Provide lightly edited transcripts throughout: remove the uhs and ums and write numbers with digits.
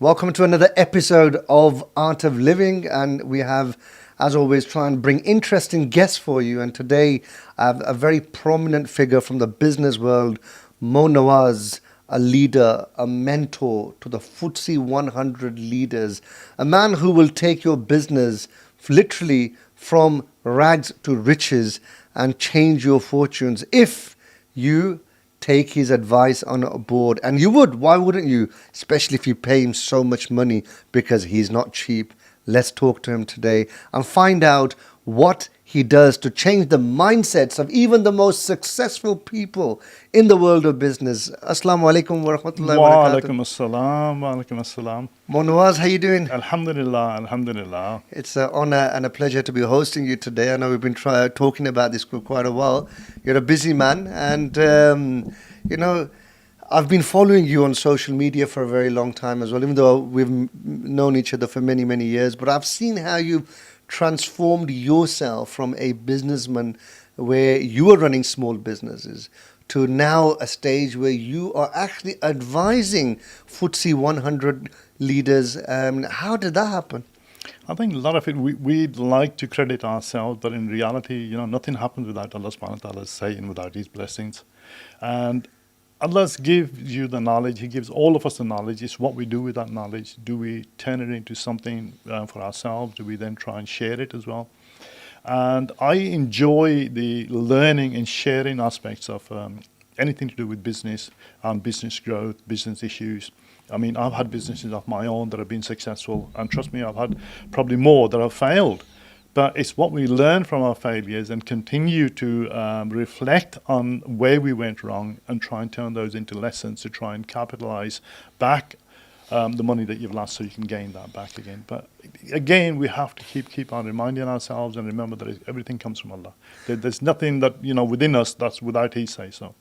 Welcome to another episode of Art of Living, and we have, as always, try and bring interesting guests for you. And today, I have a very prominent figure from the business world, Moe Nawaz, a leader, a mentor to the FTSE 100 leaders, a man who will take your business literally from rags to riches and change your fortunes if you take his advice on board. And you would, why wouldn't you? Especially if you pay him so much money, because he's not cheap. Let's talk to him today and find out what he does to change the mindsets of even the most successful people in the world of business. Assalamu alaikum wa rahmatullahi wa barakatuh. Wa alaikum assalam, wa alaikum assalam. Moe Nawaz, how you doing? Alhamdulillah, alhamdulillah. It's an honor and a pleasure to be hosting you today. I know we've been talking about this for quite a while. You're a busy man, and I've been following you on social media for a very long time as well, even though we've known each other for many, many years. But I've seen how you've transformed yourself from a businessman where you were running small businesses to now a stage where you are actually advising FTSE 100 leaders. How did that happen? I think a lot of it, we'd like to credit ourselves, but in reality, nothing happens without Allah subhanahu wa ta'ala's say and without His blessings. And Allah gives you the knowledge. He gives all of us the knowledge. It's what we do with that knowledge. Do we turn it into something for ourselves? Do we then try and share it as well? And I enjoy the learning and sharing aspects of anything to do with business and business growth, business issues. I mean, I've had businesses of my own that have been successful, and trust me, I've had probably more that have failed. But it's what we learn from our failures and continue to reflect on where we went wrong and try and turn those into lessons to try and capitalize back the money that you've lost so you can gain that back again. But again, we have to keep on reminding ourselves and remember that everything comes from Allah. There's nothing that, within us that's without His say-so.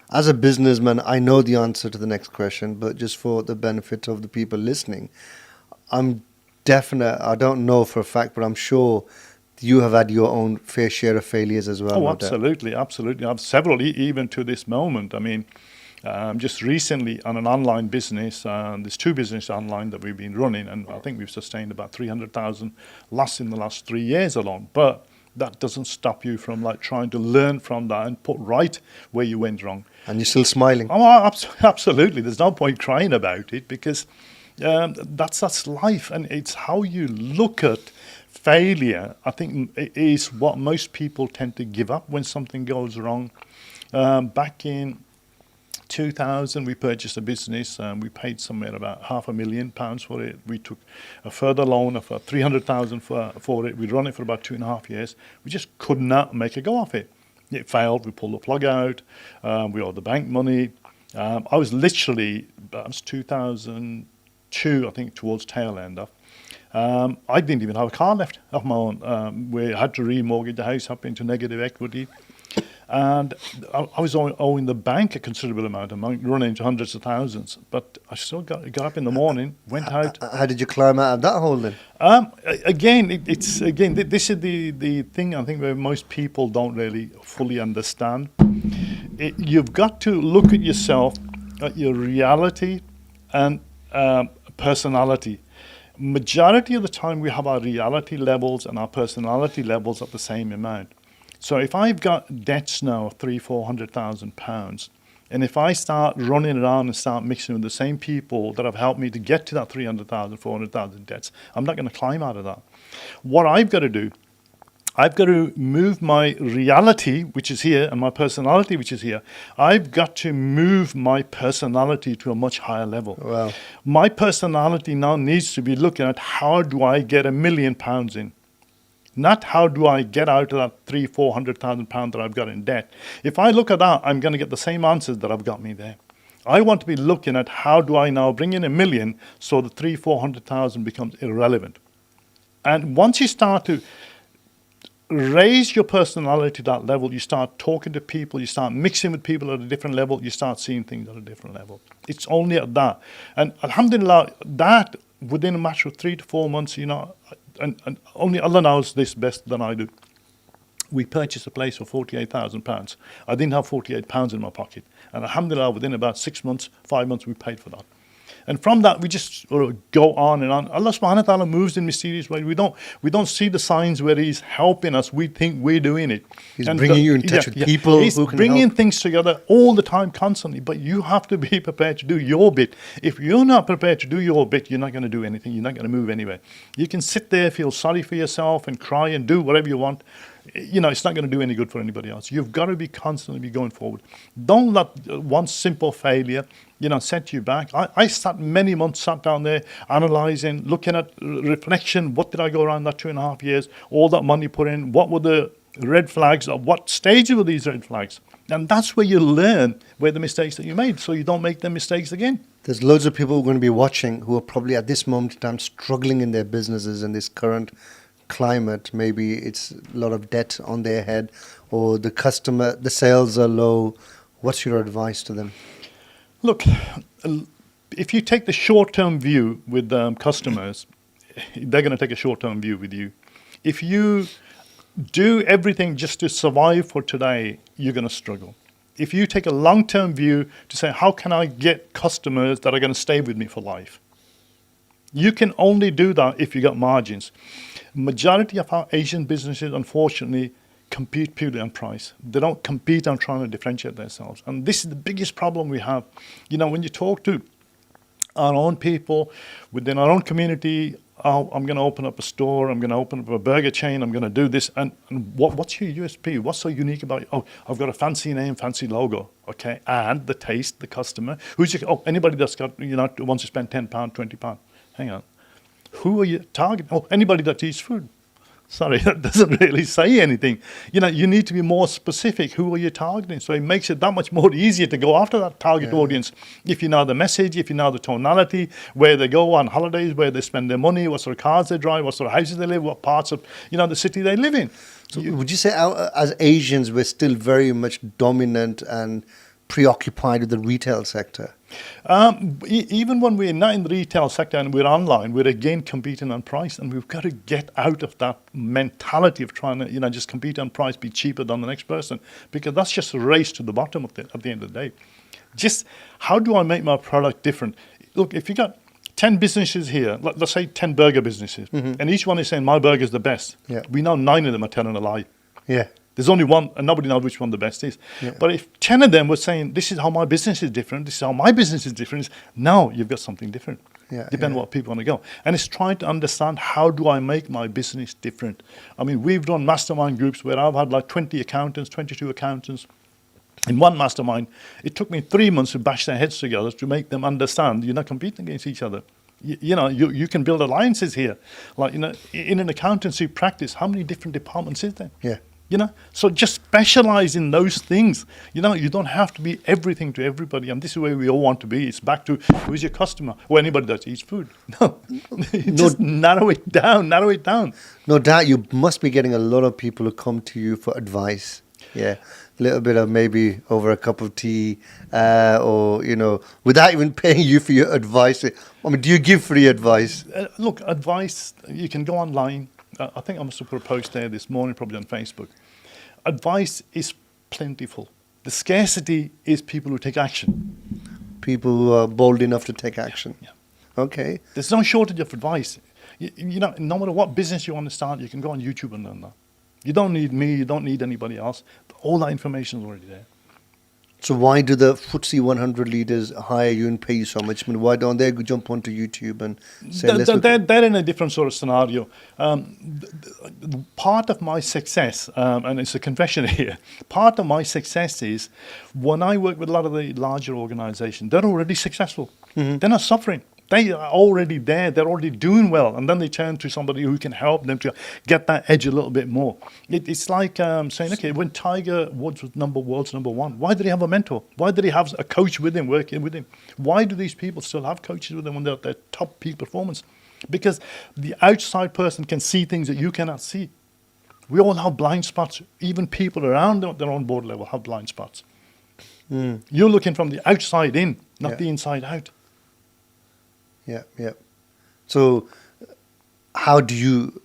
As a businessman, I know the answer to the next question, but just for the benefit of the people listening, I'm definite. I don't know for a fact, but I'm sure you have had your own fair share of failures as well. Oh, absolutely, absolutely. I have several, even to this moment. I mean, just recently on an online business, there's two businesses online that we've been running, and I think we've sustained about 300,000 loss in the last 3 years alone. But that doesn't stop you from trying to learn from that and put right where you went wrong. And you're still smiling. Oh, absolutely. There's no point crying about it because that's life, and it's how you look at failure. I think it is what most people tend to give up when something goes wrong. Back in 2000, we purchased a business and we paid somewhere about £500,000 for it. We took a further loan of 300,000 for it. We'd run it for about 2.5 years. We just could not make a go of it. It failed. We pulled the plug out. We owed the bank money. I was literally, that was 2002, I think, towards tail end of. I didn't even have a car left of my own. We had to remortgage the house up into negative equity. And I was owing the bank a considerable amount of money, running into hundreds of thousands. But I still got up in the morning, went out. How did you climb out of that hole then? This is the thing I think where most people don't really fully understand. You've got to look at yourself, at your reality and personality. Majority of the time we have our reality levels and our personality levels at the same amount. So if I've got debts now of £300,000-400,000, and if I start running around and start mixing with the same people that have helped me to get to that 300,000, 400,000 debts, I'm not going to climb out of that. What I've got to do, I've got to move my reality, which is here, and my personality, which is here. I've got to move my personality to a much higher level. Wow. My personality now needs to be looking at how do I get £1 million in. Not how do I get out of that £400,000 that I've got in debt. If I look at that, I'm going to get the same answers that have got me there. I want to be looking at how do I now bring in £1 million so the 400,000 becomes irrelevant. And once you start to raise your personality to that level, you start talking to people, you start mixing with people at a different level, you start seeing things at a different level. It's only at that. And alhamdulillah, that within a matter of 3 to 4 months, and only Allah knows this best than I do. We purchased a place for £48,000. I didn't have £48 in my pocket. And alhamdulillah, within about 6 months, 5 months, we paid for that. And from that, we just sort of go on and on. Allah subhanahu wa ta'ala moves in mysterious ways. We don't see the signs where He's helping us. We think we're doing it. He's bringing you in touch with people He's who can bringing help. things together all the time, constantly. But you have to be prepared to do your bit. If you're not prepared to do your bit, you're not going to do anything. You're not going to move anywhere. You can sit there, feel sorry for yourself and cry and do whatever you want. It's not going to do any good for anybody else. You've got to be constantly be going forward. Don't let one simple failure, set you back. I sat many months, sat down there, analysing, looking at reflection. What did I go around that 2.5 years? All that money put in. What were the red flags? At what stage were these red flags? And that's where you learn where the mistakes that you made, so you don't make them mistakes again. There's loads of people who are going to be watching who are probably at this moment in time struggling in their businesses in this current climate. Maybe it's a lot of debt on their head, or the sales are low. What's your advice to them? Look, if you take the short-term view with customers, they're going to take a short-term view with you. If you do everything just to survive for today, you're going to struggle. If you take a long-term view to say, how can I get customers that are going to stay with me for life? You can only do that if you got margins. Majority of our Asian businesses, unfortunately, compete purely on price. They don't compete on trying to differentiate themselves. And this is the biggest problem we have. When you talk to our own people within our own community, oh, I'm going to open up a store, I'm going to open up a burger chain, I'm going to do this. And what's your USP? What's so unique about it? Oh, I've got a fancy name, fancy logo, okay? And the taste, the customer. Anybody that's got, wants to spend £10, £20. Hang on. Who are you targeting? Oh, anybody that eats food. Sorry, that doesn't really say anything. You need to be more specific. Who are you targeting? So it makes it that much more easier to go after that target audience. If you know the message, if you know the tonality, where they go on holidays, where they spend their money, what sort of cars they drive, what sort of houses they live, what parts of the city they live in. So would you say as Asians we're still very much dominant and preoccupied with the retail sector? Even when we're not in the retail sector and we're online, we're again competing on price, and we've got to get out of that mentality of trying to, just compete on price, be cheaper than the next person, because that's just a race to the bottom at the end of the day. Just how do I make my product different? Look, if you got 10 businesses here, let's say 10 burger businesses, and each one is saying my burger's the best. Yeah. We know 9 of them are telling a lie. Yeah. There's only one, and nobody knows which one the best is. Yeah. But if 10 of them were saying, this is how my business is different, this is how my business is different, now you've got something different. Depending on what people want to go. And it's trying to understand, how do I make my business different? I mean, we've done mastermind groups where I've had like 20 accountants, 22 accountants. In one mastermind, it took me 3 months to bash their heads together to make them understand you're not competing against each other. You can build alliances here. Like, in an accountancy practice, how many different departments is there? Yeah. So just specialize in those things. You don't have to be everything to everybody. And this is where we all want to be. It's back to, who's your customer? Or anybody that eats food. No, just narrow it down. No doubt you must be getting a lot of people who come to you for advice. Yeah. A little bit of maybe over a cup of tea, or, without even paying you for your advice. I mean, do you give free advice? Look, advice, you can go online. I think I must have put a post there this morning, probably on Facebook. Advice is plentiful. The scarcity is people who take action. People who are bold enough to take action. Yeah. Okay. There's no shortage of advice. No matter what business you want to start, you can go on YouTube and learn that. You don't need me, you don't need anybody else. All that information is already there. So why do the FTSE 100 leaders hire you and pay you so much? I mean, why don't they jump onto YouTube and say, they're in a different sort of scenario. Part of my success, and it's a confession here, part of my success is when I work with a lot of the larger organizations, they're already successful. They're not suffering. They are already there. They're already doing well. And then they turn to somebody who can help them to get that edge a little bit more. It's like saying, okay, when Tiger Woods was world's number one, why did he have a mentor? Why did he have a coach with him, working with him? Why do these people still have coaches with them when they're at their top peak performance? Because the outside person can see things that you cannot see. We all have blind spots. Even people around their own board level have blind spots. You're looking from the outside in, not the inside out. Yeah. So how do you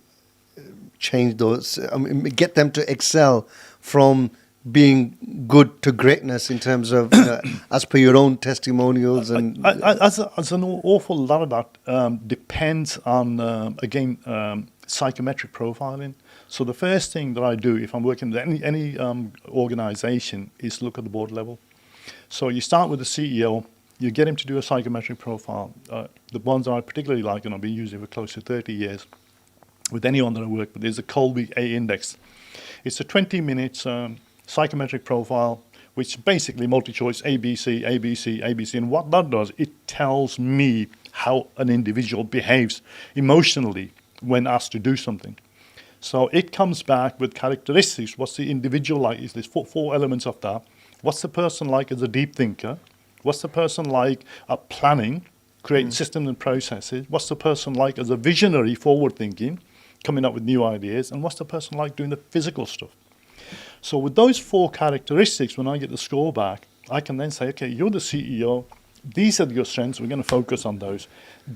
change those, get them to excel from being good to greatness in terms of, as per your own testimonials and As an awful lot of that depends on, again, psychometric profiling. So the first thing that I do if I'm working with any organization is look at the board level. So you start with the CEO, you get him to do a psychometric profile. The ones that I particularly like, and I've been using for close to 30 years, with anyone that I work with, is the Colby A Index. It's a 20 minutes psychometric profile, which basically multi-choice ABC, ABC, ABC. And what that does, it tells me how an individual behaves emotionally when asked to do something. So it comes back with characteristics. What's the individual like? Is there's four elements of that. What's the person like as a deep thinker? What's the person like at planning, creating systems and processes? What's the person like as a visionary, forward-thinking, coming up with new ideas? And what's the person like doing the physical stuff? So with those four characteristics, when I get the score back, I can then say, okay, you're the CEO. These are your strengths. We're going to focus on those.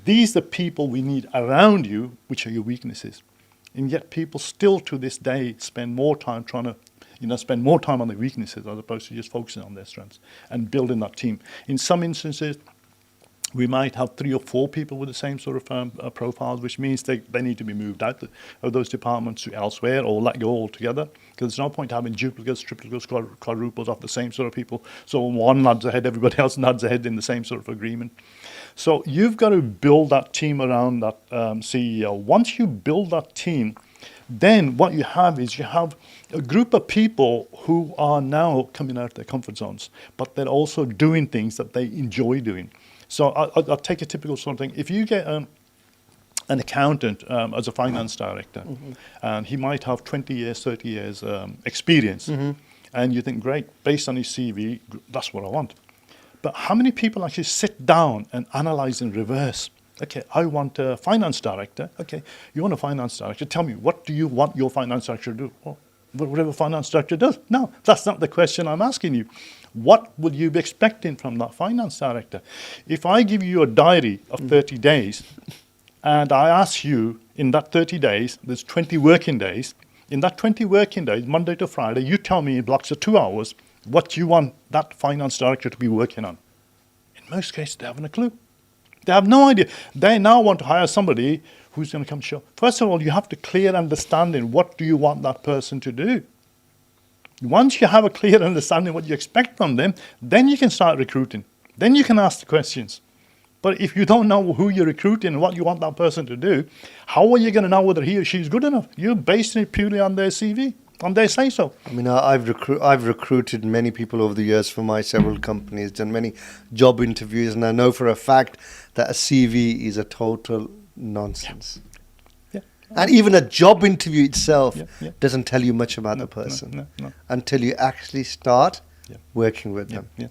These are the people we need around you, which are your weaknesses. And yet people still to this day spend more time trying to spend more time on their weaknesses as opposed to just focusing on their strengths and building that team. In some instances, we might have 3 or 4 people with the same sort of profiles, which means they need to be moved out of those departments to elsewhere or let go altogether. Because there's no point having duplicates, triplicates, quadruples of the same sort of people. So when one nods ahead, everybody else nods ahead in the same sort of agreement. So you've got to build that team around that CEO. Once you build that team, then what you have is you have a group of people who are now coming out of their comfort zones, but they're also doing things that they enjoy doing. So I'll take a typical sort of thing. If you get an accountant as a finance director, and he might have 20 years, 30 years experience, and you think, great, based on his CV, that's what I want. But how many people actually sit down and analyze in reverse? Okay, I want a finance director. Okay, you want a finance director. Tell me, what do you want your finance director to do? Well, whatever finance director does. No, that's not the question I'm asking you. What would you be expecting from that finance director? If I give you a diary of 30 days, and I ask you in that 30 days, there's 20 working days. In that 20 working days, Monday to Friday, you tell me in blocks of 2 hours what you want that finance director to be working on. In most cases, they haven't a clue. They have no idea. They now want to hire somebody who's going to come show. First of all, you have to clear understanding what do you want that person to do. Once you have a clear understanding what you expect from them, then you can start recruiting. Then you can ask the questions. But if you don't know who you're recruiting and what you want that person to do, how are you going to know whether he or she is good enough? You're basing it purely on their CV, on their say-so. I mean, I've recruited many people over the years for my several companies, done many job interviews, and I know for a fact that a CV is a total nonsense. Yeah. And even a job interview itself doesn't tell you much about the person No. until you actually start working with them. Yeah.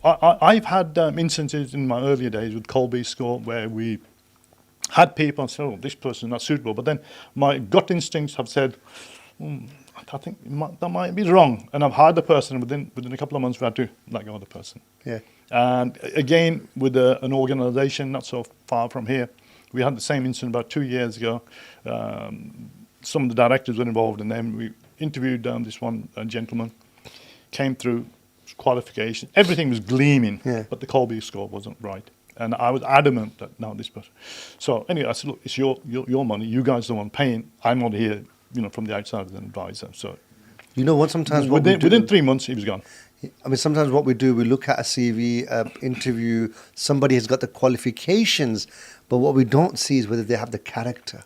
I've had instances in my earlier days with Colby Score where we had people say, oh, this person is not suitable. But then my gut instincts have said, I think that might be wrong. And I've hired the person, and within a couple of months we had to let go of the person. Yeah. And again, with an organization not so far from here, we had the same incident about 2 years ago. Some of the directors were involved, and then we interviewed this one gentleman, came through qualification. Everything was gleaming, but the Colby score wasn't right. And I was adamant that, no, this person. So anyway, I said, look, it's your money. You guys are the one paying. I'm not here, from the outside as an advisor. So, what sometimes within 3 months, he was gone. I mean, sometimes what we do, we look at a CV, interview, somebody has got the qualifications, but what we don't see is whether they have the character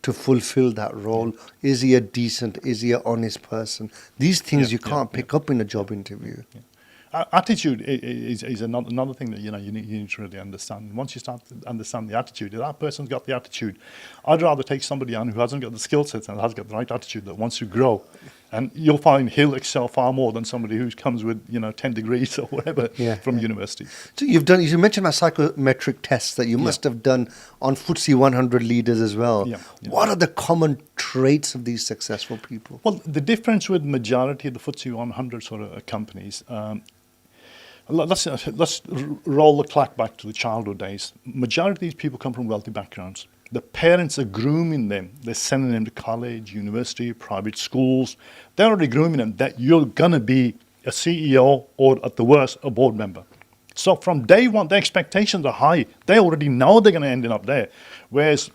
to fulfill that role. Is he a decent, is he an honest person? These things you can't pick up in a job interview. Attitude is another thing that you need to really understand. Once you start to understand the attitude, if that person's got the attitude, I'd rather take somebody on who hasn't got the skill sets and has got the right attitude that wants to grow. And you'll find he'll excel far more than somebody who comes with 10 degrees or whatever from university. So you mentioned about psychometric tests that you must have done on FTSE 100 leaders as well. What are the common traits of these successful people? Well, the difference with majority of the FTSE 100 sort of companies. Let's roll the clock back to the childhood days. Majority of these people come from wealthy backgrounds. The parents are grooming them. They're sending them to college, university, private schools. They're already grooming them that you're going to be a CEO or, at the worst, a board member. So from day one, the expectations are high. They already know they're going to end up there. Whereas,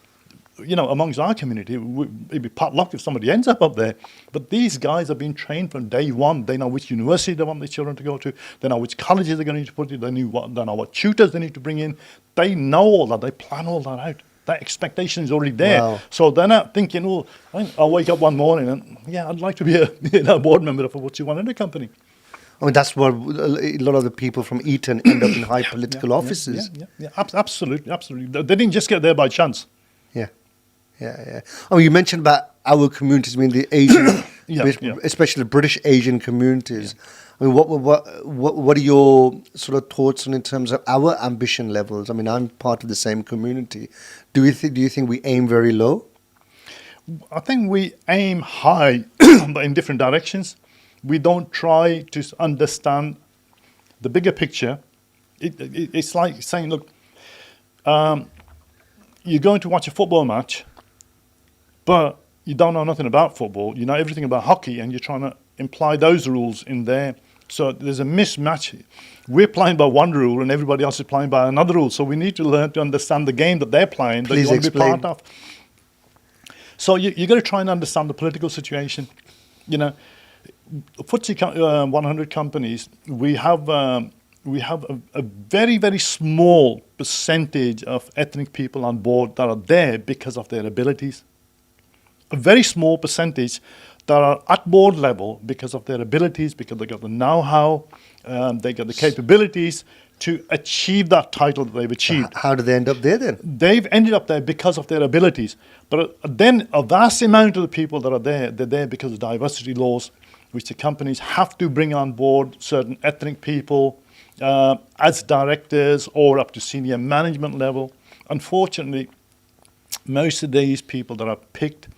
amongst our community, it'd be pot luck if somebody ends up there. But these guys have been trained from day one. They know which university they want their children to go to. They know which colleges they're going to need to put in. They know what tutors they need to bring in. They know all that. They plan all that out. That expectation is already there. Wow. So they're not thinking, I'll wake up one morning and, I'd like to be a board member of a FTSE 100 company. I mean, that's what a lot of the people from Eton end up in high political offices. Yeah. Absolutely. They didn't just get there by chance. Yeah. Oh, you mentioned about our communities, I mean the Asian, especially the British Asian communities. I mean, what are your sort of thoughts on in terms of our ambition levels? I mean, I'm part of the same community. Do you think we aim very low? I think we aim high, but in different directions. We don't try to understand the bigger picture. It's like saying, look, you're going to watch a football match, but you don't know nothing about football. You know everything about hockey, and you're trying to imply those rules in there. So there's a mismatch. We're playing by one rule, and everybody else is playing by another rule. So we need to learn to understand the game that they're playing, that you want to be part of. So you've got to try and understand the political situation. FTSE 100 companies, we have a very, very small percentage of ethnic people on board that are there because of their abilities. A very small percentage that are at board level because of their abilities, because they got the know-how, they got the capabilities to achieve that title that they've achieved. How do they end up there then? They've ended up there because of their abilities. But then a vast amount of the people that are there, they're there because of diversity laws, which the companies have to bring on board certain ethnic people as directors or up to senior management level. Unfortunately, most of these people that are picked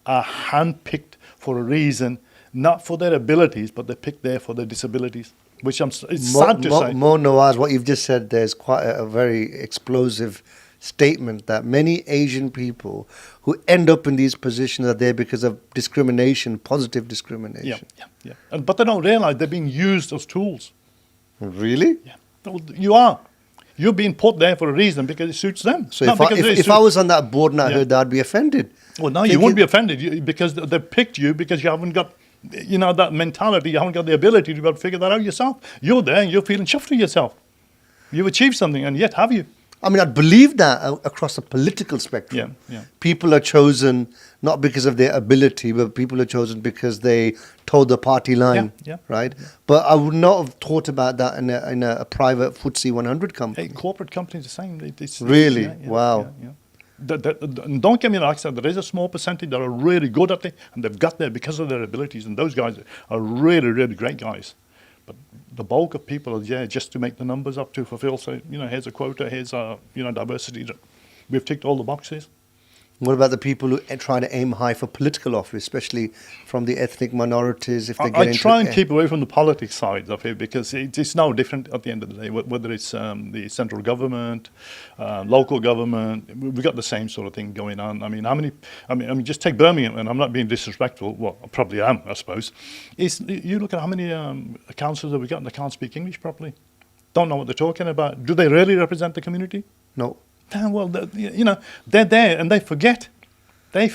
are handpicked for a reason, not for their abilities, but they're picked there for their disabilities, which it's sad to say. Moe Nawaz, what you've just said there is quite a very explosive statement that many Asian people who end up in these positions are there because of discrimination, positive discrimination. Yeah. But they don't realize they're being used as tools. Really? Yeah. You are. You're being put there for a reason because it suits them. So if I was on that board and I heard that, I'd be offended. Well, no, you wouldn't be offended because they picked you because you haven't got, that mentality. You haven't got the ability to be able to figure that out yourself. You're there and you're feeling chuffed with yourself. You've achieved something, and yet have you? I mean, I'd believe that across the political spectrum. Yeah. People are chosen not because of their ability, but people are chosen because they told the party line, right? Yeah. But I would not have thought about that in a private FTSE 100 company. Hey, corporate companies the same. Really? Wow. Yeah. Don't get me wrong, there is a small percentage that are really good at it, and they've got there because of their abilities, and those guys are really, really great guys. But the bulk of people are there just to make the numbers up, to fulfill, so, here's a quota, here's diversity. We've ticked all the boxes. What about the people who try to aim high for political office, especially from the ethnic minorities? If they get I try and keep away from the politics side of it because it's no different at the end of the day, whether it's the central government, local government. We've got the same sort of thing going on. I mean, just take Birmingham, and I'm not being disrespectful. Well, I probably am, I suppose. You look at how many councillors have we got and they can't speak English properly, don't know what they're talking about. Do they really represent the community? No. Well, they're there and they forget. They're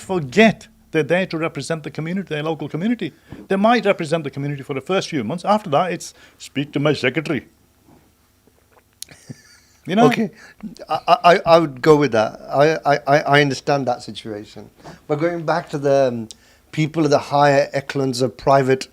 there to represent the community, their local community. They might represent the community for the first few months. After that, it's speak to my secretary. Okay, I would go with that. I understand that situation. But going back to the people of the higher echelons of private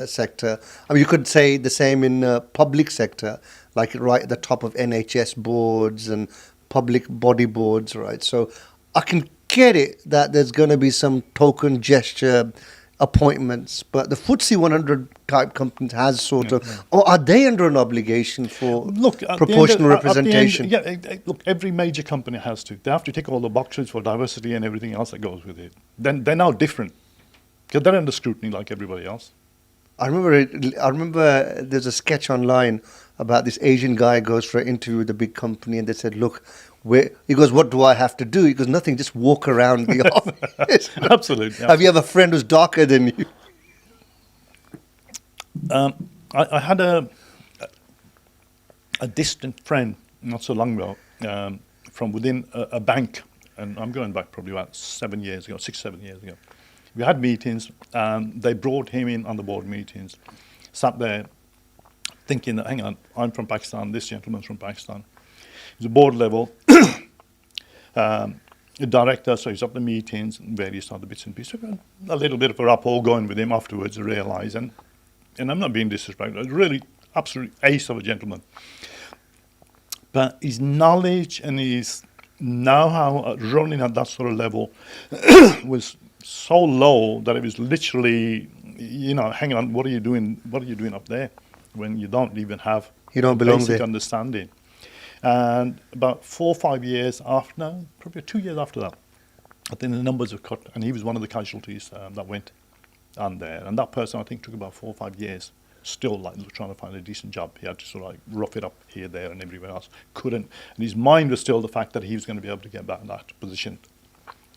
sector, I mean, you could say the same in public sector, like right at the top of NHS boards and public body boards, right? So I can get it that there's going to be some token gesture appointments, but the FTSE 100 type companies has sort of, or are they under an obligation for proportional representation? Look, every major company has to. They have to tick all the boxes for diversity and everything else that goes with it. Then they're now different because they're under scrutiny like everybody else. I remember there's a sketch online about this Asian guy goes for an interview with a big company, and they said, look, Where he goes, what do I have to do? He goes, nothing, just walk around the office. Absolutely. Have you have a friend who's darker than you? I had a distant friend not so long ago from within a bank, and I'm going back probably about 7 years ago, 7 years ago. We had meetings, and they brought him in on the board meetings, sat there thinking that, hang on, I'm from Pakistan, this gentleman's from Pakistan. He's a board level a director, so he's up the meetings and various other bits and pieces. A little bit of a rapport going with him afterwards, I realised, and I'm not being disrespectful, really absolute ace of a gentleman. But his knowledge and his know-how at running at that sort of level was so low that it was literally, hang on, what are you doing up there when you don't even have You don't belong basic there. understanding? And about 4 or 5 years after, no, probably 2 years after that, I think the numbers were cut, and he was one of the casualties that went on there. And that person, I think, took about 4 or 5 years, still trying to find a decent job. He had to sort of rough it up here, there, and everywhere else. Couldn't. And his mind was still the fact that he was going to be able to get back in that position.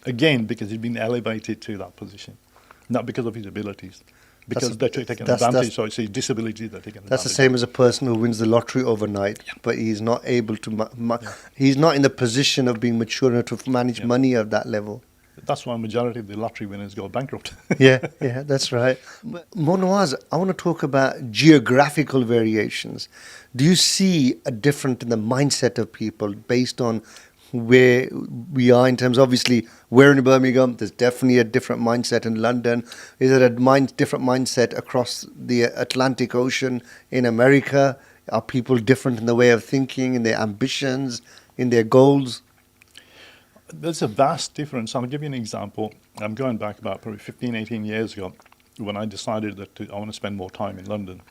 Again, because he'd been elevated to that position, not because of his abilities. Because they're taking advantage, so it's his disability they're taking advantage. That's the same as a person who wins the lottery overnight, but he's not able to, he's not in the position of being mature enough to manage money at that level. That's why a majority of the lottery winners go bankrupt. yeah, that's right. But Moe Nawaz, I want to talk about geographical variations. Do you see a difference in the mindset of people based on where we are in terms, obviously, we're in Birmingham, there's definitely a different mindset in London. Is there a different mindset across the Atlantic Ocean in America? Are people different in the way of thinking, in their ambitions, in their goals? There's a vast difference. I'll give you an example. I'm going back about probably 15, 18 years ago when I decided that I want to spend more time in London.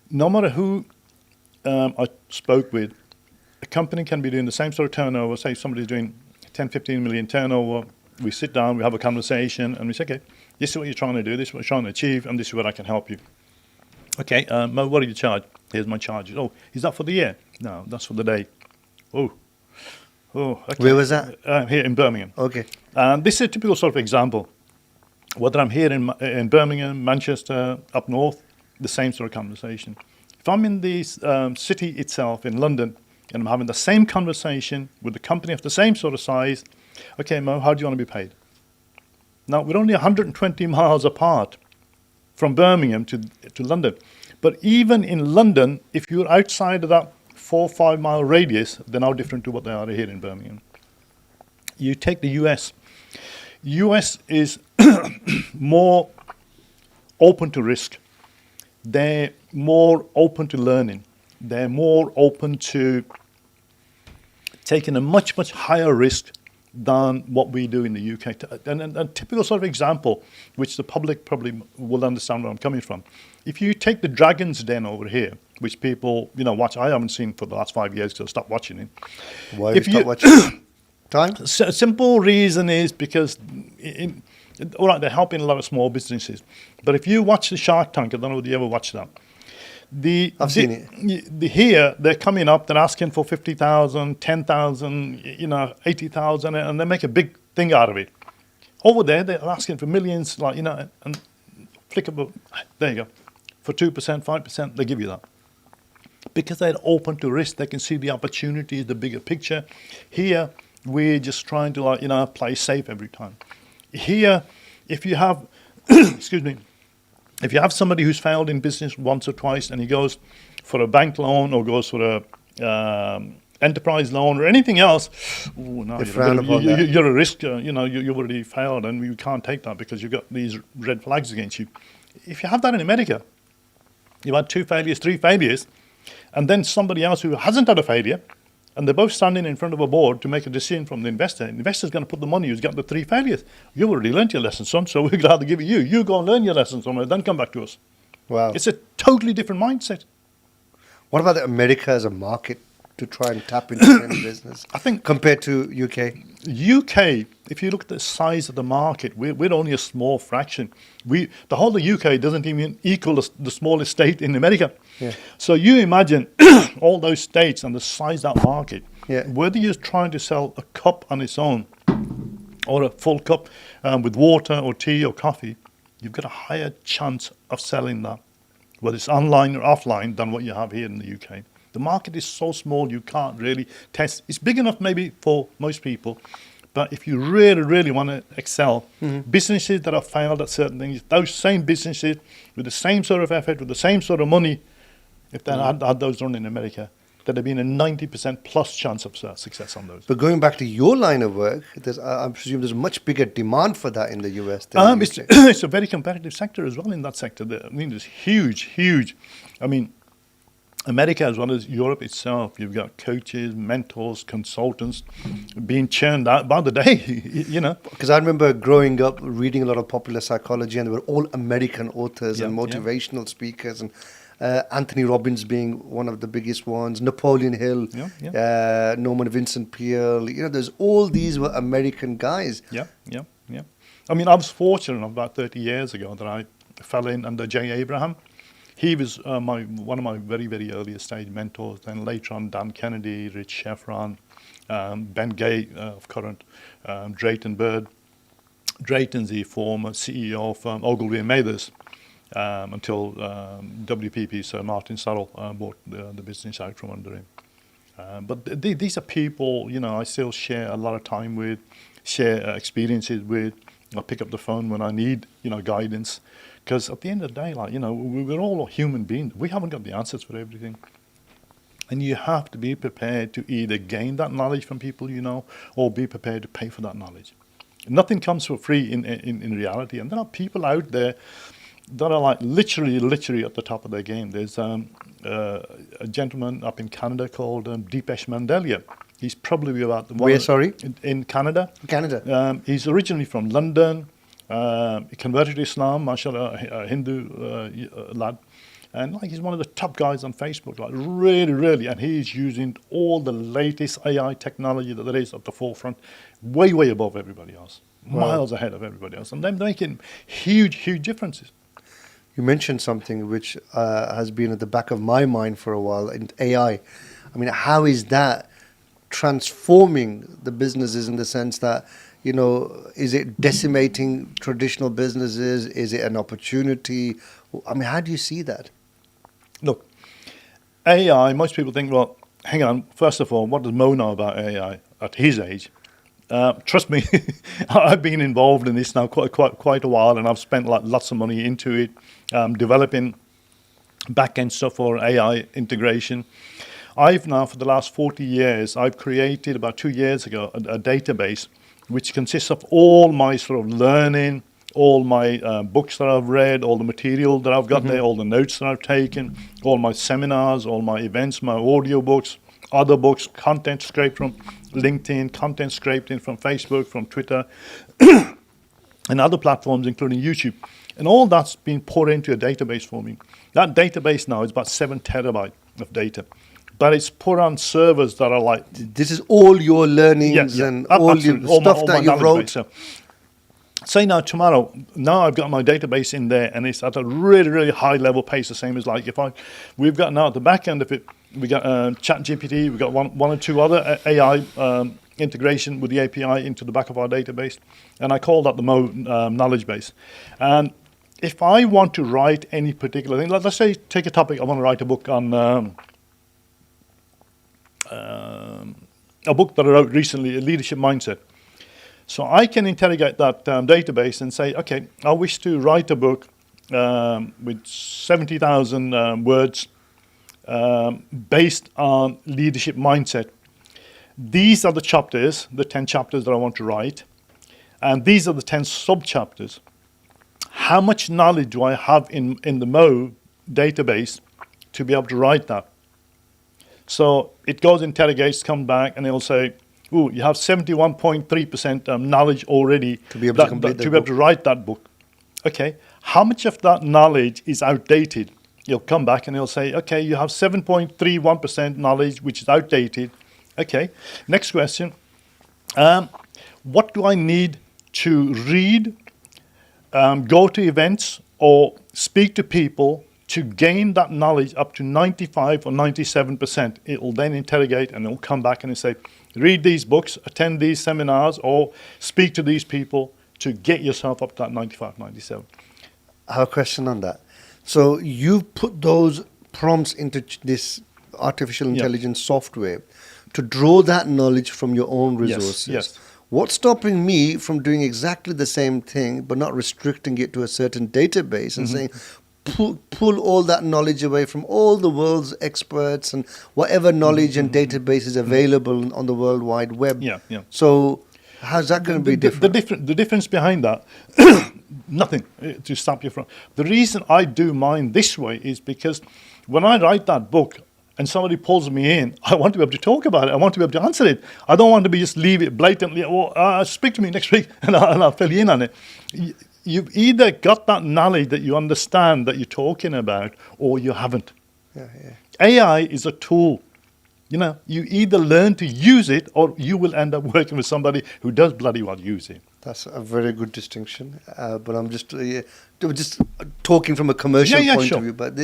No matter who I spoke with, a company can be doing the same sort of turnover. Say somebody's doing 10, 15 million turnover. We sit down, we have a conversation, and we say, okay, this is what you're trying to do, this is what you're trying to achieve, and this is where I can help you. Okay, Mo, what do you charge? Here's my charges. Oh, is that for the year? No, that's for the day. Oh, okay. Where was that? Here in Birmingham. Okay. And this is a typical sort of example. Whether I'm here in Birmingham, Manchester, up north, the same sort of conversation. If I'm in the city itself, in London, and I'm having the same conversation with a company of the same sort of size, okay, Mo, how do you want to be paid? Now, we're only 120 miles apart from Birmingham to London. But even in London, if you're outside of that 4 or 5 mile radius, they're now different to what they are here in Birmingham. You take the US. US is more open to risk. They're more open to learning. They're more open to taking a much, much higher risk than what we do in the UK. And a typical sort of example, which the public probably will understand where I'm coming from. If you take the Dragon's Den over here, which people watch, I haven't seen for the last 5 years because I stopped watching it. Why have you stopped watching? Time? A simple reason is because, all right, they're helping a lot of small businesses. But if you watch the Shark Tank, I don't know whether you ever watched that. I've seen it. Here, they're coming up, they're asking for 50,000, 10,000, 80,000, and they make a big thing out of it. Over there, they're asking for millions, and flick up, there you go. For 2%, 5%, they give you that. Because they're open to risk, they can see the opportunities, the bigger picture. Here, we're just trying to, play safe every time. Here, if you have, excuse me, if you have somebody who's failed in business once or twice and he goes for a bank loan or goes for a enterprise loan or anything else, you're a risk, you've already failed and we can't take that because you've got these red flags against you. If you have that in America, you've had 2 failures, 3 failures, and then somebody else who hasn't had a failure, and they're both standing in front of a board to make a decision from the investor. The investor's going to put the money who's got the 3 failures. You've already learned your lesson, son, so we're glad to give it you. You go and learn your lesson somewhere, then come back to us. Wow. It's a totally different mindset. What about America as a market? to try and tap into any business? I think compared to UK. UK, if you look at the size of the market, we're only a small fraction. The whole of UK doesn't even equal the smallest state in America. Yeah. So you imagine all those states and the size of that market. Yeah. Whether you're trying to sell a cup on its own or a full cup with water or tea or coffee, you've got a higher chance of selling that, whether it's online or offline, than what you have here in the UK. The market is so small you can't really test. It's big enough maybe for most people, but if you really, really want to excel, businesses that have failed at certain things, those same businesses with the same sort of effort, with the same sort of money, if they had those run in America, there'd have been a 90% plus chance of success on those. But going back to your line of work, I presume there's much bigger demand for that in the US than the UK. It's a very competitive sector as well in that sector. I mean, there's huge. I mean, America as well as Europe itself, you've got coaches, mentors, consultants being churned out by the day, you know. Because I remember growing up reading a lot of popular psychology, and they were all American authors and Yeah, motivational speakers, and Anthony Robbins being one of the biggest ones, Napoleon Hill, Norman Vincent Peale. You know, there's all these were American guys. Yeah. I mean, I was fortunate about 30 years ago that I fell in under Jay Abraham. He was one of my very, very earliest stage mentors. Then later on, Dan Kennedy, Rich Sheffron, Ben Gay of current, Drayton Bird. Drayton's the former CEO of Ogilvy and Mathers until WPP, Sir Martin Sorrell, bought the business out from under him. But these are people, you know, I still share a lot of time with, share experiences with. I pick up the phone when I need, you know, guidance. Because at the end of the day, like, you know, we're all human beings. We haven't got the answers for everything. And you have to be prepared to either gain that knowledge from people you know, or be prepared to pay for that knowledge. Nothing comes for free in reality. And there are people out there that are like literally at the top of their game. There's a gentleman up in Canada called Deepesh Mandalia. He's probably about the one. Where, sorry? In Canada. Canada. He's originally from London. He converted to Islam, mashallah, a Hindu lad. And like he's one of the top guys on Facebook, like really, and he's using all the latest AI technology that there is at the forefront, way above everybody else, miles ahead of everybody else. And they're making huge differences. You mentioned something which has been at the back of my mind for a while, in AI. I mean, how is that transforming the businesses in the sense that, you know, is it decimating traditional businesses? Is it an opportunity? I mean, how do you see that? Look, AI, most people think, well, hang on, first of all, what does Moe know about AI at his age? Trust me, I've been involved in this now quite a while, and I've spent like lots of money into it, developing back-end stuff for AI integration. I've now, for the last 40 years, I've created about 2 years ago a database which consists of all my sort of learning, all my books that I've read, all the material that I've got there, all the notes that I've taken, all my seminars, all my events, my audio books, other books, content scraped from LinkedIn, content scraped in from Facebook, from Twitter, and other platforms, including YouTube. And all that's been poured into a database for me. That database now is about 7 terabytes of data. But it's put on servers that are like... This is all your learnings and all your stuff that you wrote. So, say now tomorrow, now I've got my database in there and it's at a really high level pace, the same as like we've got now at the back end of it, we got ChatGPT, we've got one or two other AI integration with the API into the back of our database. And I call that the Moe knowledge base. And if I want to write any particular thing, let's say take a topic, I want to write a book on... a book that I wrote recently, a leadership mindset. So I can interrogate that database and say, okay, I wish to write a book with 70,000 words based on leadership mindset. These are the chapters, the 10 chapters that I want to write, and these are the 10 sub-chapters. How much knowledge do I have in the Moe database to be able to write that? So it goes, interrogates, comes back, and it'll say, ooh, you have 71.3% knowledge already to be able to write that book. Okay, how much of that knowledge is outdated? He'll come back and he'll say, okay, you have 7.31% knowledge, which is outdated. Okay, next question. What do I need to read, go to events, or speak to people to gain that knowledge up to 95 or 97%? It will then interrogate and it will come back and say, read these books, attend these seminars, or speak to these people to get yourself up to that 95, 97. I have a question on that. So you've put those prompts into this artificial intelligence software to draw that knowledge from your own resources. Yes. What's stopping me from doing exactly the same thing, but not restricting it to a certain database and saying, pull all that knowledge away from all the world's experts and whatever knowledge and database is available on the World Wide Web? Yeah. So how's that going to be different? The difference behind that, nothing to stop you from. The reason I do mine this way is because when I write that book and somebody pulls me in, I want to be able to talk about it. I want to be able to answer it. I don't want to be just leave it blatantly, speak to me next week and I'll fill you in on it. You've either got that knowledge that you understand that you're talking about, or you haven't. AI is a tool. You either learn to use it, or you will end up working with somebody who does bloody well use it. That's a very good distinction. But I'm just talking from a commercial point of view. But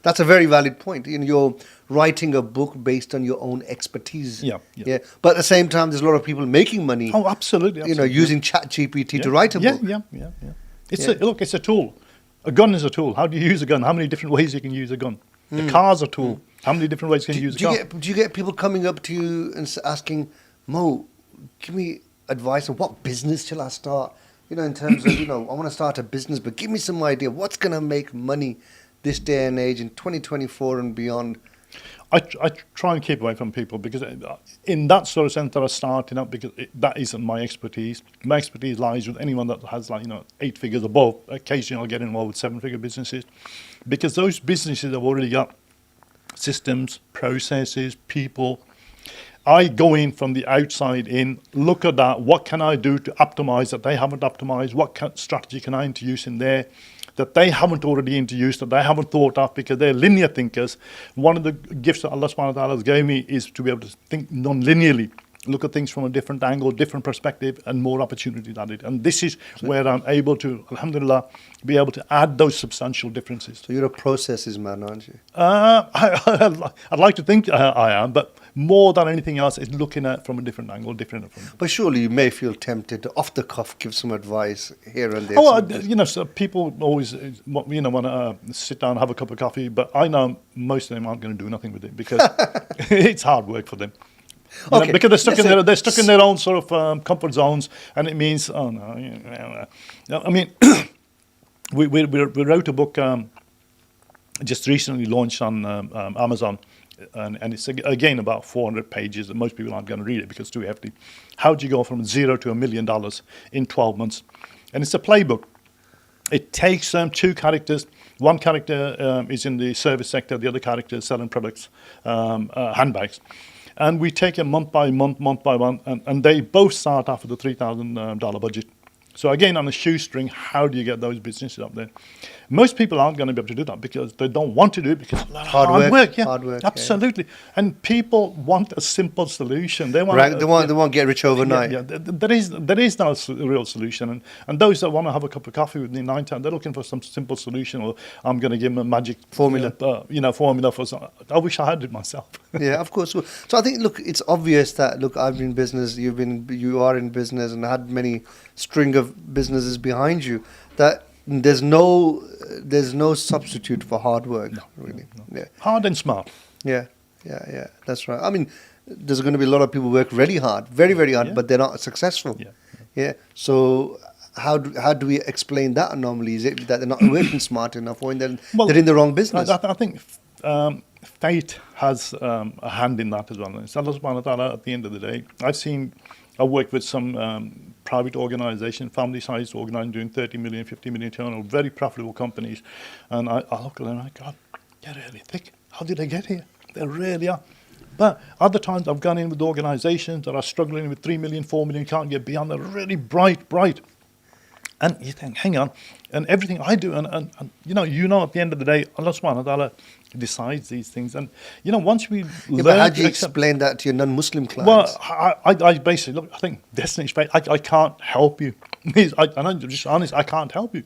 that's a very valid point. You're writing a book based on your own expertise. Yeah. But at the same time, there's a lot of people making money. Oh, absolutely. Using ChatGPT to write a book. Yeah. It's a tool. A gun is a tool. How do you use a gun? How many different ways you can use a gun? A car's a tool. How many different ways can you use a car? Do you get people coming up to you and asking, Mo, give me advice on what business shall I start? In terms of, I want to start a business, but give me some idea. What's going to make money this day and age in 2024 and beyond? I try and keep away from people because in that sort of sense that are starting up, because that isn't my expertise. My expertise lies with anyone that has 8 figures above. Occasionally I'll get involved with 7-figure businesses, because those businesses have already got systems, processes, people. I go in from the outside in, look at that, what can I do to optimize that they haven't optimized, what strategy can I introduce in there that they haven't already introduced, that they haven't thought of, because they're linear thinkers. One of the gifts that Allah subhanahu wa ta'ala gave me is to be able to think non-linearly, look at things from a different angle, different perspective, and more opportunities added. And this is where I'm able to, alhamdulillah, be able to add those substantial differences. So you're a processes man, aren't you? I'd like to think I am, but more than anything else, it's looking at from a different angle, different. But surely you may feel tempted to, off the cuff, give some advice here and there. Oh, so people always, want to sit down, have a cup of coffee, but I know most of them aren't going to do nothing with it because it's hard work for them. Okay. Because they're stuck in their own sort of comfort zones, and it means, I mean, we wrote a book just recently launched on Amazon, and it's again about 400 pages, and most people aren't going to read it because it's too hefty. How do you go from $0 to $1 million in 12 months? And it's a playbook. It takes 2 characters. One character is in the service sector, the other character is selling products, handbags. And we take it month by month, and they both start off with a $3,000 budget. So again, on a shoestring, how do you get those businesses up there? Most people aren't going to be able to do that because they don't want to do it because it's hard work. Yeah, hard work, absolutely. Yeah. And people want a simple solution. They want they won't get rich overnight. Yeah. There is no real solution. And those that want to have a cup of coffee with me 9 times, they're looking for some simple solution, or I'm going to give them a magic formula. Formula for something. I wish I had it myself. Yeah, of course. So I think, look, it's obvious that, look, I've been in business, you are in business, and had many string of businesses behind you, that there's no substitute for hard work, really. No. Yeah. Hard and smart. Yeah, that's right. I mean, there's going to be a lot of people who work really hard, very, very hard, but they're not successful. Yeah. So how do we explain that anomaly? Is it that they're not working smart enough, or they're in the wrong business? I think fate has a hand in that as well. It's Allah subhanahu wa ta'ala at the end of the day. I've worked with some private organisation, family-sized organisation doing 30 million, 50 million turnover, very profitable companies. And I look at them and I go, God, they're really thick. How did they get here? They really are. But other times I've gone in with organisations that are struggling with 3 million, 4 million, can't get beyond. They're really bright. And you think, hang on, and everything I do, and at the end of the day, Allah subhanahu wa ta'ala decides these things. And, once we Yeah, learn but how do you to accept, explain that to your non-Muslim well, clients? I basically, look, I think destiny's fate, I can't help you. And I'm just honest, I can't help you.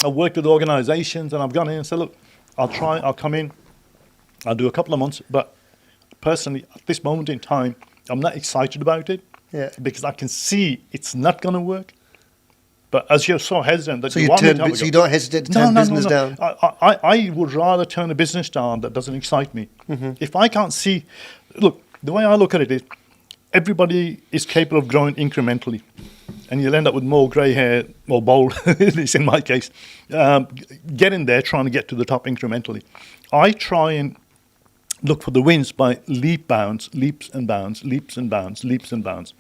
I've worked with organizations and I've gone in and said, look, I'll come in, I'll do a couple of months, but personally, at this moment in time, I'm not excited about it Yeah. because I can see it's not going to work. But as you're so hesitant that So you you want me turn, to have a so go- you don't hesitate to no, turn no, business no, no. down. I would rather turn a business down that doesn't excite me. If I can't see, look, the way I look at it is everybody is capable of growing incrementally. And you'll end up with more grey hair, more bald, at least in my case, getting there, trying to get to the top incrementally. I try and look for the wins by leaps and bounds, leaps and bounds, leaps and bounds.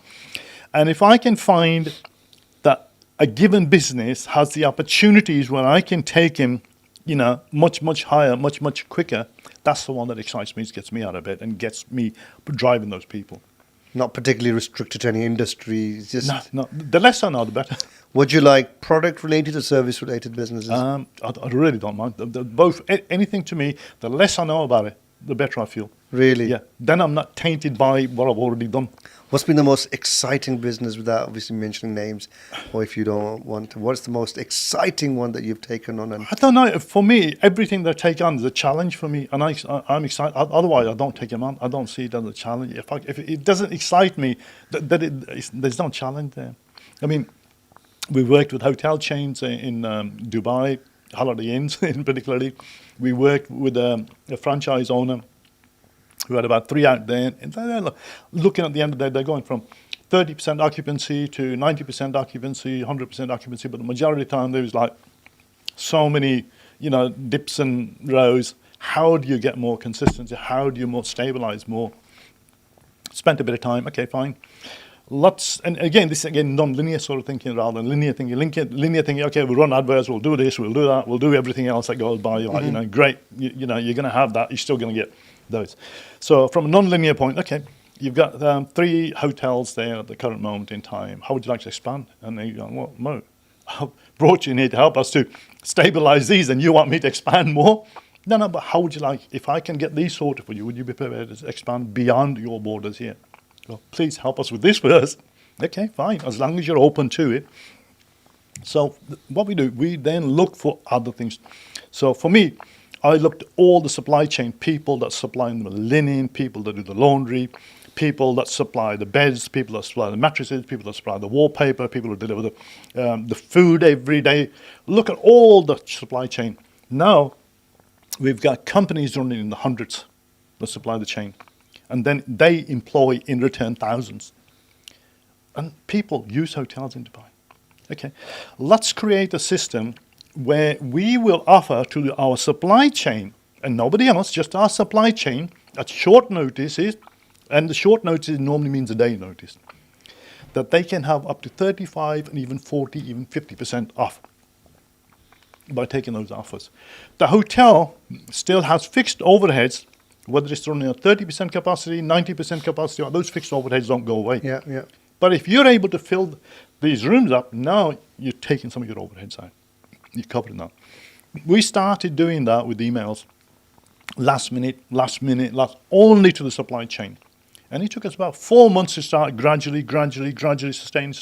And if I can find that a given business has the opportunities where I can take him, much, much higher, much, much quicker, that's the one that excites me, gets me out of bed and gets me driving those people. Not particularly restricted to any industry. It's just, No, the less I know, the better. would you like product-related or service-related businesses? I really don't mind. Both, anything to me, the less I know about it, the better I feel. Really? Yeah. Then I'm not tainted by what I've already done. What's been the most exciting business, without obviously mentioning names, or if you don't want to? What's the most exciting one that you've taken on? And I don't know. For me, everything that I take on is a challenge for me, and I'm excited. Otherwise, I don't take them on. I don't see it as a challenge. If it doesn't excite me, there's no challenge there. I mean, we worked with hotel chains in Dubai, Holiday Inns in particularly. We worked with a franchise owner who had about 3 out there. And they're looking at the end of the day, they're going from 30% occupancy to 90% occupancy, 100% occupancy. But the majority of the time, there was like so many, dips and rows. How do you get more consistency? How do you more stabilize more? Spent a bit of time. Okay, fine. And again, this non-linear sort of thinking rather than linear thinking. Linear thinking, okay, we'll run adverts, we'll do this, we'll do that, we'll do everything else that goes by. Like, great, you're going to have that, you're still going to get those. So from a non-linear point, okay, you've got 3 hotels there at the current moment in time. How would you like to expand? And they go, well, Mo, I brought you in here to help us to stabilize these and you want me to expand more? No, but how would you like, if I can get these sorted for you, would you be prepared to expand beyond your borders here? Well, please help us with this first. Okay, fine, as long as you're open to it. So what we do, we then look for other things. So for me, I looked at all the supply chain, people that supply the linen, people that do the laundry, people that supply the beds, people that supply the mattresses, people that supply the wallpaper, people who deliver the food every day. Look at all the supply chain. Now, we've got companies running in the hundreds that supply the chain. And then they employ in return thousands. And people use hotels in Dubai. Okay, let's create a system where we will offer to our supply chain, and nobody else, just our supply chain, at short notices, and the short notice normally means a day notice, that they can have up to 35 and even 40, even 50% off by taking those offers. The hotel still has fixed overheads, whether it's running at 30% capacity, 90% capacity, those fixed overheads don't go away. yeah. But if you're able to fill these rooms up, now you're taking some of your overheads out. You're covering that. We started doing that with emails, last minute, only to the supply chain. And it took us about 4 months to start gradually sustain.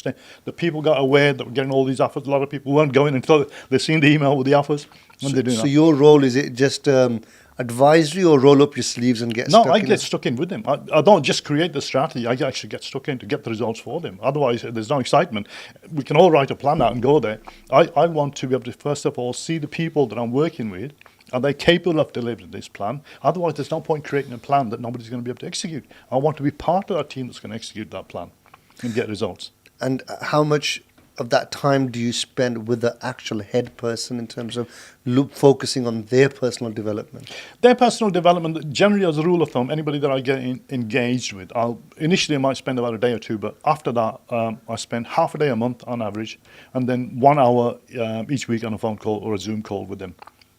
The people got aware that we're getting all these offers. A lot of people weren't going until they've seen the email with the offers. And they're doing So that. your role, is it just advisory, or roll up your sleeves and get No, stuck I in get it? stuck in with them. I don't just create the strategy. I actually get stuck in to get the results for them. Otherwise, there's no excitement. We can all write a plan out and go there. I want to be able to, first of all, see the people that I'm working with. Are they capable of delivering this plan? Otherwise, there's no point creating a plan that nobody's going to be able to execute. I want to be part of that team that's going to execute that plan and get results. And how much of that time do you spend with the actual head person in terms of focusing on their personal development? Their personal development, generally as a rule of thumb, anybody that I get engaged with, initially I might spend about a day or two, but after that, I spend half a day a month on average, and then 1 hour each week on a phone call or a Zoom call with them.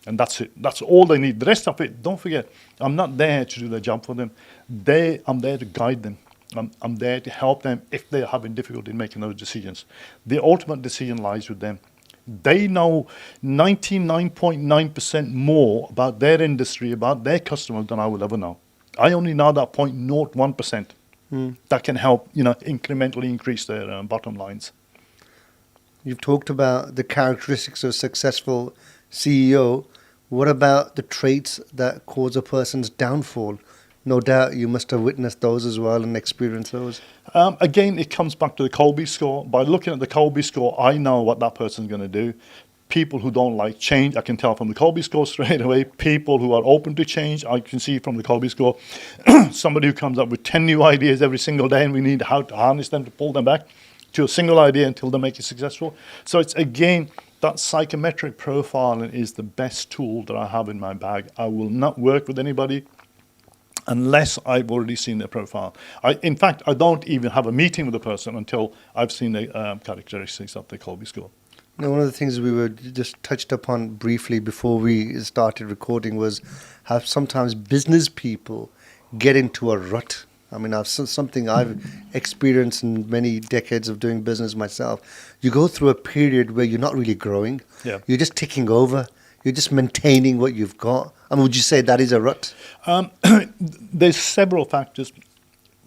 And that's it. That's all they need. The rest of it, don't forget, I'm not there to do their job for them. I'm there to guide them. I'm there to help them if they're having difficulty in making those decisions. The ultimate decision lies with them. They know 99.9% more about their industry, about their customers than I will ever know. I only know that 0.01% that can help, incrementally increase their bottom lines. You've talked about the characteristics of a successful CEO. What about the traits that cause a person's downfall? No doubt you must have witnessed those as well and experienced those. Again, it comes back to the Colby score. By looking at the Colby score, I know what that person's going to do. People who don't like change, I can tell from the Colby score straight away. People who are open to change, I can see from the Colby score. Somebody who comes up with 10 new ideas every single day, and we need how to harness them to pull them back to a single idea until they make it successful. So it's, again, that psychometric profiling is the best tool that I have in my bag. I will not work with anybody unless I've already seen their profile. In fact, I don't even have a meeting with a person until I've seen the characteristics of the Colby score. Now, one of the things we were just touched upon briefly before we started recording was how sometimes business people get into a rut. I mean, something I've experienced in many decades of doing business myself. You go through a period where you're not really growing. Yeah. You're just ticking over. You're just maintaining what you've got. I mean, would you say that is a rut? There's several factors.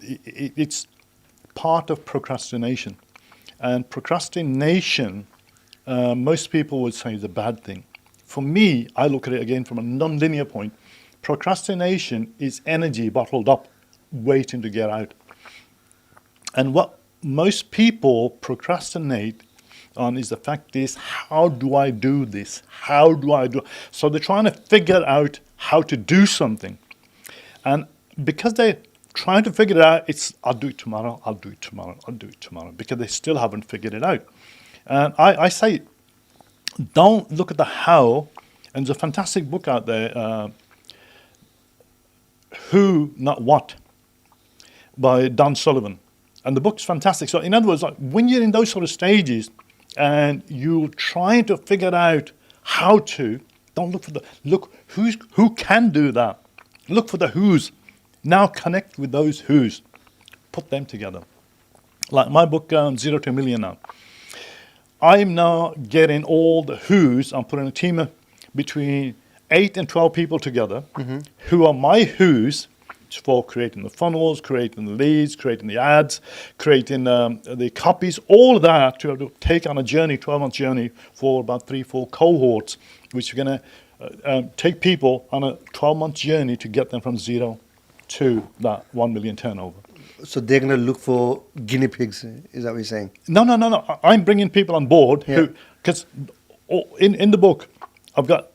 It's part of procrastination. And procrastination, most people would say is a bad thing. For me, I look at it again from a non-linear point. Procrastination is energy bottled up, waiting to get out. And what most people procrastinate on is the fact is, how do I do this? How do I do? So they're trying to figure out how to do something. And because they're trying to figure it out, it's, I'll do it tomorrow, I'll do it tomorrow, I'll do it tomorrow, because they still haven't figured it out. And I say, don't look at the how. And there's a fantastic book out there, Who, Not What, by Don Sullivan. And the book's fantastic. So in other words, like, when you're in those sort of stages and you're trying to figure out how to, don't look for the, look who can do that. Look for the who's. Now connect with those who's. Put them together. Like my book, 0 to a Million now. I'm now getting all the who's. I'm putting a team of between 8 and 12 people together who are my who's for creating the funnels, creating the leads, creating the ads, creating the copies, all of that to take on a journey, 12-month journey for about 3-4 cohorts, which are going to take people on a 12-month journey to get them from 0 to that 1 million turnover. So they're going to look for guinea pigs, is that what you're saying? No. I'm bringing people on board who, because in the book, I've got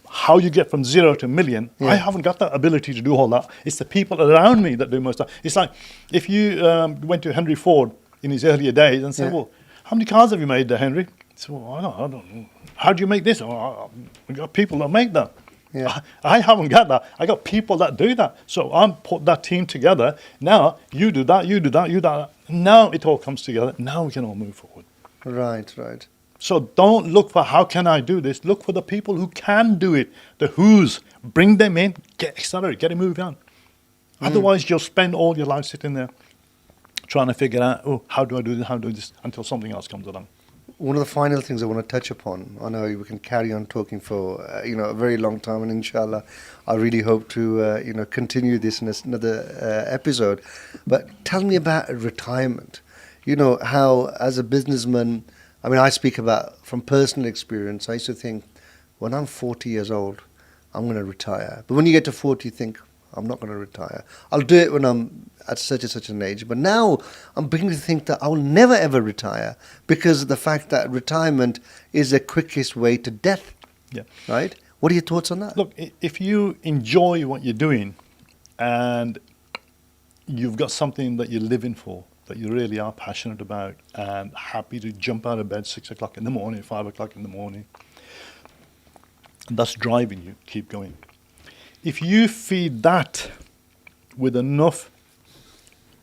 how you get from 0 to a million. I haven't got that ability to do all that. It's the people around me that do most of that. It's like if you went to Henry Ford in his earlier days and said, well, how many cars have you made there, Henry? He said, well, I don't know. How do you make this? Oh, I've got people that make that. Yeah. I haven't got that. I got people that do that. So I'm put that team together. Now you do that, you do that, you do that. Now it all comes together. Now we can all move forward. Right. So don't look for how can I do this. Look for the people who can do it. The who's. Bring them in. Get accelerated. Get it moving on. Otherwise, you'll spend all your life sitting there trying to figure out, oh, how do I do this? How do I do this? Until something else comes along. One of the final things I want to touch upon, I know we can carry on talking for a very long time, and inshallah, I really hope to continue this in another episode. But tell me about retirement. You know how, as a businessman, I mean, I speak about from personal experience. I used to think, when I'm 40 years old, I'm going to retire. But when you get to 40, you think, I'm not going to retire. I'll do it when I'm at such and such an age. But now I'm beginning to think that I will never ever retire because of the fact that retirement is the quickest way to death. Yeah. Right? What are your thoughts on that? Look, if you enjoy what you're doing and you've got something that you're living for, that you really are passionate about and happy to jump out of bed 6 o'clock in the morning, 5 o'clock in the morning, and that's driving you, keep going. If you feed that with enough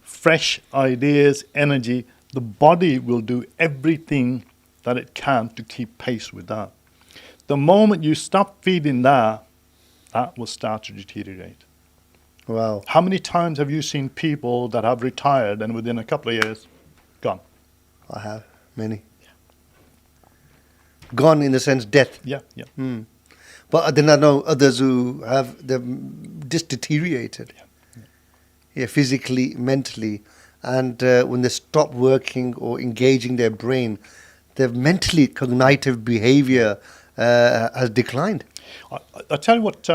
fresh ideas, energy, the body will do everything that it can to keep pace with that. The moment you stop feeding that, that will start to deteriorate. Wow. How many times have you seen people that have retired and within a couple of years, gone? I have many. Gone in the sense death. Yeah, yeah. But then I know others who have them just deteriorated. Yeah, physically, mentally, and when they stop working or engaging their brain, their mentally cognitive behavior has declined. I tell you what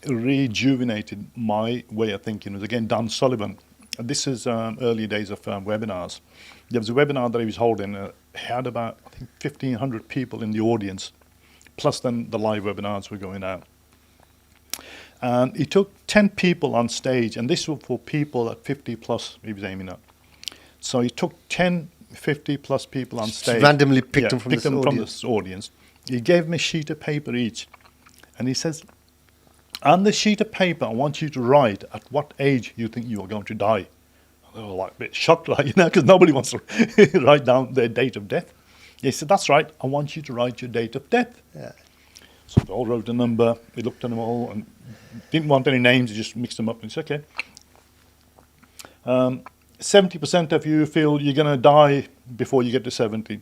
rejuvenated my way of thinking was, again, Dan Sullivan. This is early days of webinars. There was a webinar that he was holding. He had about, I think, 1,500 people in the audience, plus then the live webinars were going out. And he took 10 people on stage, and this was for people at 50 plus he was aiming at. So he took 10, 50 plus people on stage. Randomly picked them from this from audience. this audience. He gave them a sheet of paper each. And he says, on the sheet of paper, I want you to write at what age you think you are going to die. They were like a bit shocked, like, because nobody wants to write down their date of death. He said, that's right, I want you to write your date of death. Yeah. So they all wrote a number. He looked at them all and didn't want any names. He just mixed them up and said, okay. 70% of you feel you're going to die before you get to 70.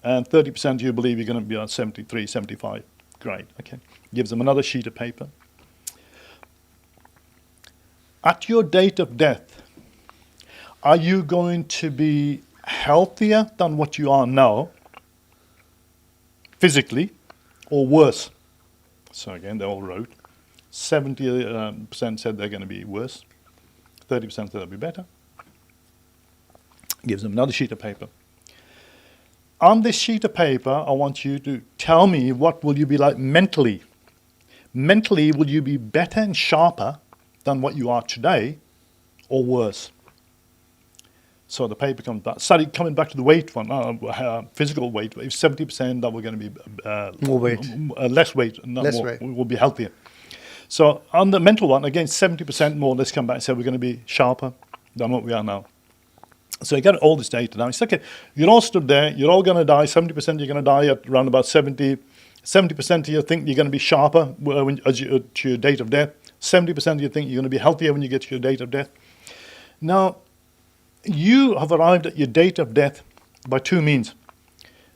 And 30% you believe you're going to be at 73, 75. Great, okay. Gives them another sheet of paper. At your date of death, are you going to be healthier than what you are now, physically, or worse? So again, they all wrote. 70% said they're going to be worse. 30% said they'll be better. Gives them another sheet of paper. On this sheet of paper, I want you to tell me what will you be like mentally. Mentally, will you be better and sharper than what you are today, or worse? So the paper comes back. Started coming back to the weight one, physical weight. If 70% that we're going to be More weight. Less weight, not Less more. weight. We will be healthier. So on the mental one, again, 70% more. Let's come back and say we're going to be sharper than what we are now. So you get all this data now. It's okay. You're all stood there. You're all going to die. 70% you're going to die at around about 70. 70% of you think you're going to be sharper to your date of death. 70% you think you're going to be healthier when you get to your date of death. Now, you have arrived at your date of death by two means.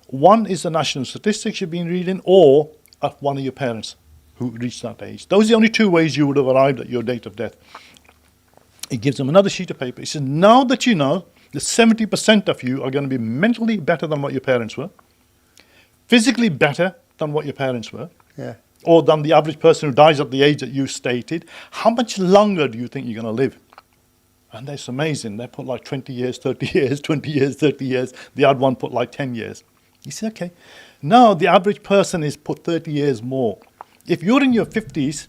One is the national statistics you've been reading, or at one of your parents who reached that age. Those are the only two ways you would have arrived at your date of death. He gives them another sheet of paper. He says, now that you know that 70% of you are going to be mentally better than what your parents were, physically better than what your parents were, Yeah. or than the average person who dies at the age that you stated, how much longer do you think you're going to live? And that's amazing. They put like 20 years, 30 years, 20 years, 30 years. The odd one put like 10 years. You say, okay. Now the average person is put 30 years more. If you're in your 50s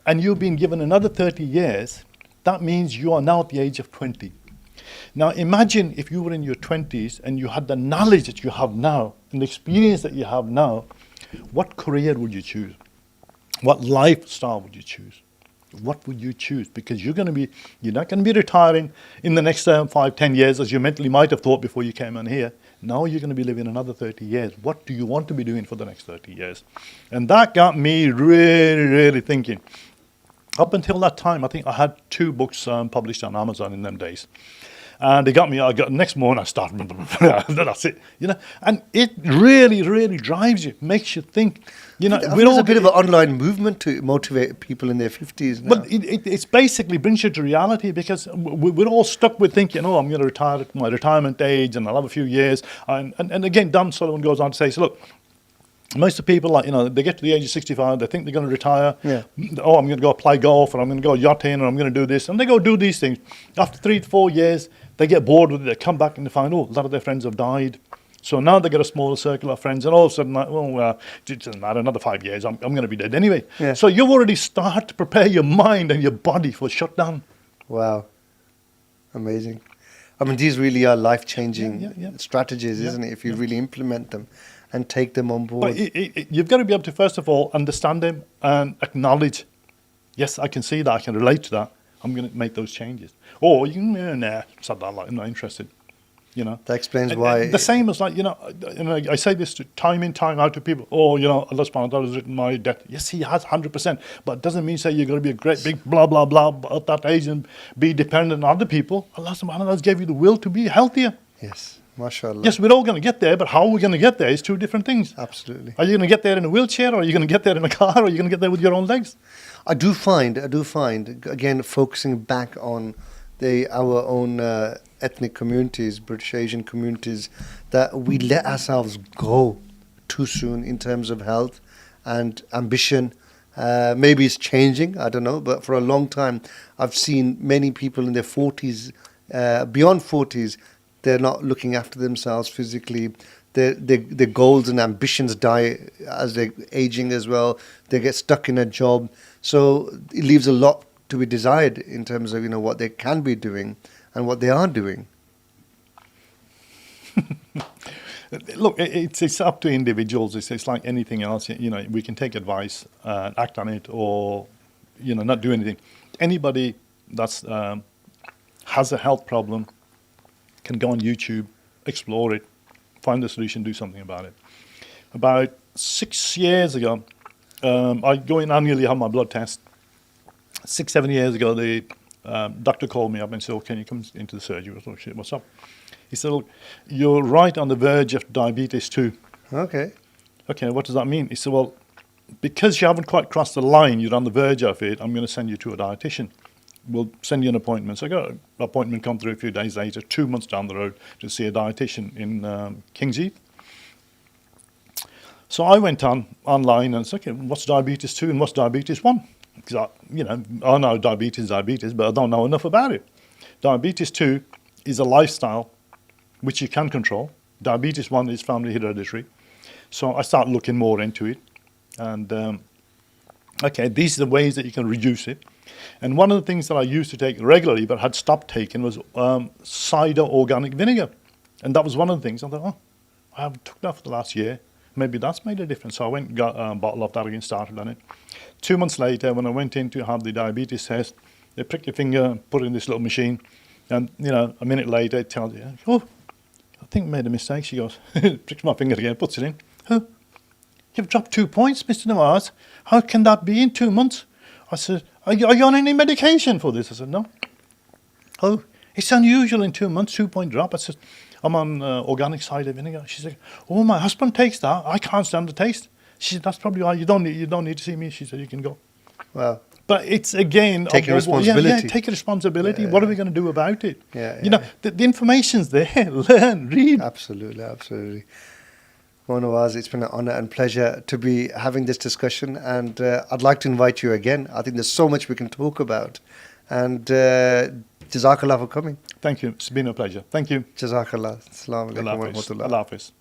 and you've been given another 30 years, that means you are now at the age of 20. Now imagine if you were in your 20s and you had the knowledge that you have now and the experience that you have now, what career would you choose? What lifestyle would you choose? What would you choose? Because you're not going to be retiring in the next 5, 10 years as you mentally might have thought before you came on here. Now you're going to be living another 30 years. What do you want to be doing for the next 30 years? And that got me really, really thinking. Up until that time, I think I had 2 books published on Amazon in them days. And they got me, next morning I started, that's it, and it really, really drives you, makes you think, There's a bit of an online movement to motivate people in their 50s now. But it's basically brings you to reality, because we're all stuck with thinking, I'm going to retire at my retirement age and I'll have a few years. And again, Dan Sullivan goes on to say, so look, most of the people, they get to the age of 65, they think they're going to retire. Yeah. Oh, I'm going to go play golf, or I'm going to go yachting, or I'm going to do this. And they go do these things. After 3 to 4 years, they get bored with it. They come back and they find, a lot of their friends have died. So now they get a smaller circle of friends, and all of a sudden, it doesn't matter, another 5 years, I'm going to be dead anyway. Yeah. So you've already started to prepare your mind and your body for shutdown. Wow. Amazing. I mean, these really are life-changing strategies, isn't it, if you really implement them and take them on board. But you've got to be able to, first of all, understand them and acknowledge, yes, I can see that, I can relate to that, I'm going to make those changes. Or you can, I'm not interested. You know, That explains And why. the same as like, I say this time in, time out to people. Oh, Allah subhanahu wa ta'ala has written my death. Yes, He has 100%, but it doesn't mean say you're going to be a great big blah blah blah at that age and be dependent on other people. Allah subhanahu wa ta'ala has gave you the will to be healthier. Yes, mashallah. Yes, we're all going to get there, but how we're going to get there is two different things. Absolutely. Are you going to get there in a wheelchair, or are you going to get there in a car, or are you going to get there with your own legs? I do find, again, focusing back on our own ethnic communities, British Asian communities, that we let ourselves go too soon in terms of health and ambition. Maybe it's changing, I don't know, but for a long time, I've seen many people in their 40s, beyond 40s, they're not looking after themselves physically. Their goals and ambitions die as they're aging as well. They get stuck in a job. So it leaves a lot to be desired in terms of what they can be doing and what they are doing. Look, it's up to individuals. It's like anything else. We can take advice, act on it, or not do anything. Anybody that's has a health problem can go on YouTube, explore it, find the solution, do something about it. About 6 years ago, I go in annually, have my blood test. 6-7 years ago, the doctor called me up and said, "Oh, can you come into the surgery?" I thought, "Shit, what's up?" He said, "Look, you're right on the verge of diabetes 2. Okay. Okay, what does that mean? He said, "Well, because you haven't quite crossed the line, you're on the verge of it, I'm going to send you to a dietitian. We'll send you an appointment." So I got an appointment come through a few days later, 2 months down the road, to see a dietitian in King's Heath. So I went online and said, "Okay, what's diabetes 2 and what's diabetes 1? Because I know diabetes, but I don't know enough about it. Diabetes 2 is a lifestyle which you can control. Diabetes 1 is family hereditary." So I started looking more into it. And, okay, these are the ways that you can reduce it. And one of the things that I used to take regularly but had stopped taking was cider organic vinegar. And that was one of the things. I thought, I haven't took that for the last year. Maybe that's made a difference. So I went and got a bottle of that again, started on it. 2 months later, when I went in to have the diabetes test, they prick your finger, put it in this little machine. And, a minute later, it tells you, "Oh, I think we made a mistake." She goes, pricks my finger again, puts it in. "Oh, you've dropped 2 points, Mr. Nawaz. How can that be in 2 months?" I said, are you on any medication for this?" I said, "No." "Oh, it's unusual in 2 months, 2-point drop." I said, "I'm on organic cider vinegar." She said, "Oh, my husband takes that. I can't stand the taste." She said, "That's probably why you don't need to see me." She said, "You can go." Wow. But it's again Taking responsibility. take a responsibility. What are we going to do about it? Yeah. The information's there. Learn, read. Absolutely. Moe Nawaz, it's been an honor and pleasure to be having this discussion, and I'd like to invite you again. I think there's so much we can talk about, and Jazakallah for coming. Thank you. It's been a pleasure. Thank you. Jazakallah. Assalamu alaikum wa rahmatullah. Allah Hafiz.